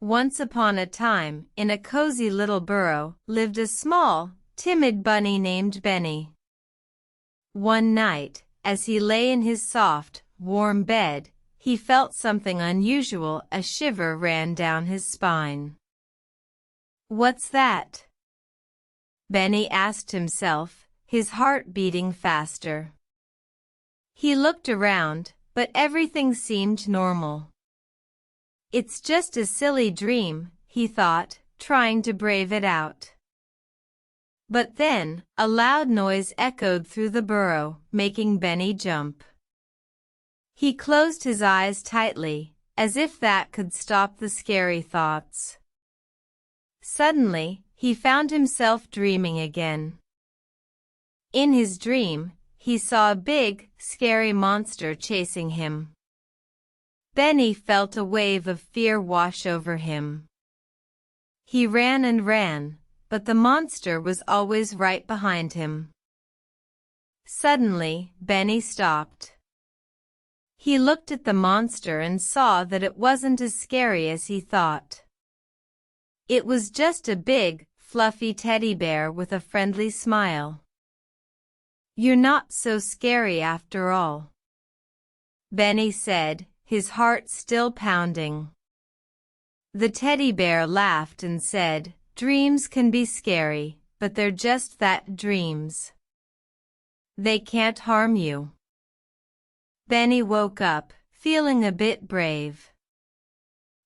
Once upon a time, in a cozy little burrow, lived a small, timid bunny named Benny. One night, as he lay in his soft, warm bed, he felt something unusual. A shiver ran down his spine. "What's that?" Benny asked himself, his heart beating faster. He looked around, but everything seemed normal. "It's just a silly dream," he thought, trying to brave it out. But then, a loud noise echoed through the burrow, making Benny jump. He closed his eyes tightly, as if that could stop the scary thoughts. Suddenly, he found himself dreaming again. In his dream, he saw a big, scary monster chasing him. Benny felt a wave of fear wash over him. He ran and ran, but the monster was always right behind him. Suddenly, Benny stopped. He looked at the monster and saw that it wasn't as scary as he thought. It was just a big, fluffy teddy bear with a friendly smile. "You're not so scary after all," Benny said, his heart still pounding. The teddy bear laughed and said, "Dreams can be scary, but they're just that, dreams. They can't harm you." Benny woke up, feeling a bit brave.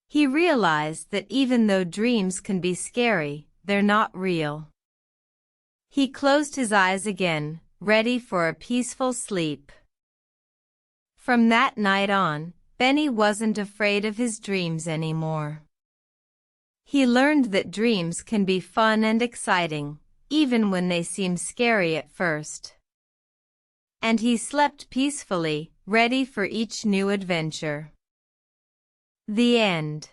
He realized that even though dreams can be scary, they're not real. He closed his eyes again, ready for a peaceful sleep. From that night on, Benny wasn't afraid of his dreams anymore. He learned that dreams can be fun and exciting, even when they seem scary at first. And he slept peacefully, ready for each new adventure. The end.